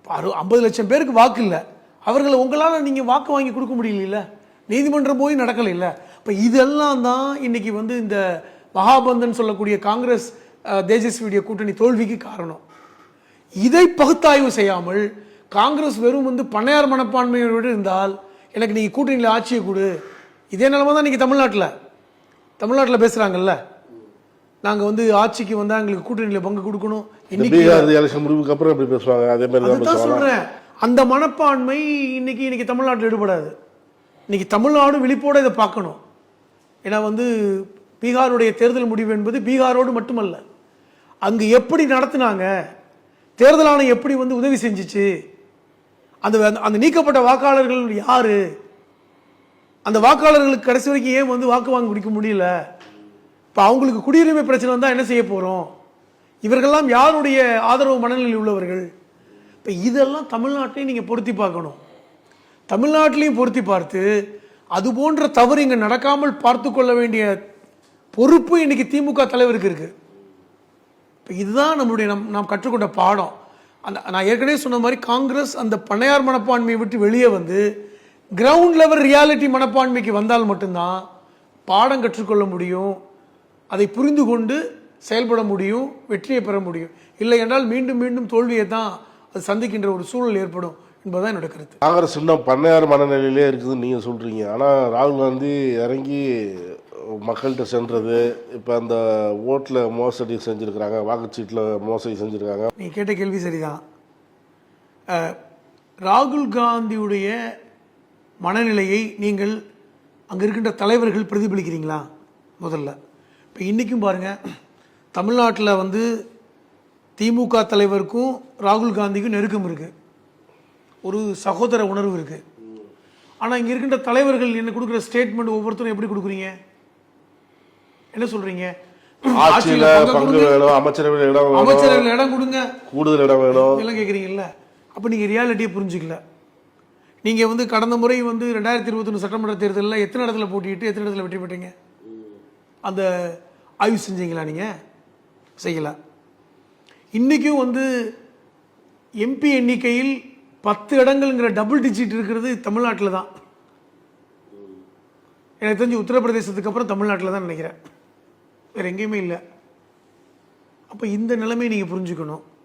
50 லட்சம் பேருக்கு வாக்கு இல்லை, அவர்களை உங்களால் நீங்கள் வாக்கு வாங்கி கொடுக்க முடியல, நீதிமன்றம் போய் நடக்கலை இல்லை. இப்போ இதெல்லாம் தான் இன்னைக்கு வந்து இந்த மகாபந்தன் சொல்லக்கூடிய காங்கிரஸ் தேஜஸ்வியுடைய கூட்டணி தோல்விக்கு காரணம். இதை பகுத்தாய்வு செய்யாமல் காங்கிரஸ் வெறும் வந்து பண்ணையார் மனப்பான்மையோடு இருந்தால் எனக்கு நீங்கள் கூட்டணியில் ஆட்சியை கொடு, இதே நிலைமை தான் இன்னைக்கு தமிழ்நாட்டில் பேசுகிறாங்கல்ல. நாங்கள் வந்து ஆட்சிக்கு வந்தால் எங்களுக்கு கூட்டணியில் பங்கு கொடுக்கணும். அதுதான் சொல்கிறேன், அந்த மனப்பான்மை இன்னைக்கு தமிழ்நாட்டில் ஈடுபடாது. இன்னைக்கு தமிழ்நாடு விழிப்போடு இதை பார்க்கணும். ஏன்னா வந்து பீகாருடைய தேர்தல் முடிவு என்பது பீகாரோடு மட்டுமல்ல, அங்கு எப்படி நடத்தினாங்க, தேர்தல் ஆணையம் எப்படி வந்து உதவி செஞ்சிச்சு, அந்த நீக்கப்பட்ட வாக்காளர்கள் யாரு, அந்த வாக்காளர்களுக்கு கடைசி வரைக்கும் ஏன் வந்து வாக்கு வாங்க பிடிக்க முடியல, இப்போ அவங்களுக்கு குடியுரிமை பிரச்சனை வந்தால் என்ன செய்ய போகிறோம், இவர்கள்லாம் யாருடைய ஆதரவு மனநிலையில் உள்ளவர்கள். இப்போ இதெல்லாம் தமிழ்நாட்டையும் நீங்கள் பொருத்தி பார்க்கணும். தமிழ்நாட்டிலையும் பொருத்தி பார்த்து அது போன்ற தவறு இங்கே நடக்காமல் பார்த்து கொள்ள வேண்டிய பொறுப்பு இன்னைக்கு திமுக தலைவருக்கு இருக்கு. இப்போ இதுதான் நம்மளுடைய நாம் கற்றுக்கொண்ட பாடம். நான் ஏற்கனவே சொன்ன மாதிரி காங்கிரஸ் அந்த பண்ணையார் மனப்பான்மையை விட்டு வெளியே வந்து கிரவுண்ட் லெவல் ரியாலிட்டி மனப்பான்மைக்கு வந்தால் மட்டும்தான் பாடம் கற்றுக்கொள்ள முடியும், அதை புரிந்து கொண்டு செயல்பட முடியும், வெற்றியை பெற முடியும். இல்லை என்றால் மீண்டும் மீண்டும் தோல்வியை தான் அது சந்திக்கின்ற ஒரு சூழல் ஏற்படும் என்பதுதான் என்னோட கருத்து. காங்கிரஸ் இன்னும் பண்ணையார் மனநிலையிலே இருக்குதுன்னு நீங்கள் சொல்கிறீங்க. ஆனால் ராகுல் காந்தி இறங்கி மக்கள்கிட்ட சென்றது, இப்போ அந்த ஓட்டில் மோசடி செஞ்சுருக்கிறாங்க, வாக்குச்சீட்டில் மோசடி செஞ்சுருக்காங்க. நீங்கள் கேட்ட கேள்வி சரிதான். ராகுல் காந்தியுடைய மனநிலையை நீங்கள் அங்கே இருக்கின்ற தலைவர்கள் பிரதிபலிக்கிறீங்களா? முதல்ல இப்போ இன்றைக்கும் பாருங்கள், தமிழ்நாட்டில் வந்து திமுக தலைவருக்கும் ராகுல் காந்திக்கும் நெருக்கம் இருக்குது, ஒரு சகோதர உணர்வு இருக்குது. ஆனால் இங்கே இருக்கின்ற தலைவர்கள் என்ன கொடுக்குற ஸ்டேட்மெண்ட் ஒவ்வொருத்தரும் எப்படி கொடுக்குறீங்க, என்ன சொல்றீங்க? அமைச்சரவையில் இடம் கொடுங்க, கூடுதல் இடம் வேணும் எல்லாம் கேட்குறீங்கல்ல. அப்போ நீங்கள் ரியாலிட்டியை புரிஞ்சுக்கல. நீங்கள் வந்து கடந்த முறை வந்து 2021 சட்டமன்ற தேர்தலில் எத்தனை இடத்துல போட்டிட்டு எத்தனை இடத்துல வெற்றி பெற்றீங்க? அந்த ஆய்வு செஞ்சீங்களா? நீங்கள் செய்யலை. இன்றைக்கும் வந்து எம்பி எண்ணிக்கையில் 10 இடங்கள்ங்கிற டபுள் டிஜிட் இருக்கிறது தமிழ்நாட்டில் தான். எனக்கு தெரிஞ்சு உத்தரப்பிரதேசத்துக்கு அப்புறம் தமிழ்நாட்டில் தான் நினைக்கிறேன், வேறு எங்கேயுமே இல்லை. அப்போ இந்த நிலைமையை நீங்கள் புரிஞ்சுக்கணும்.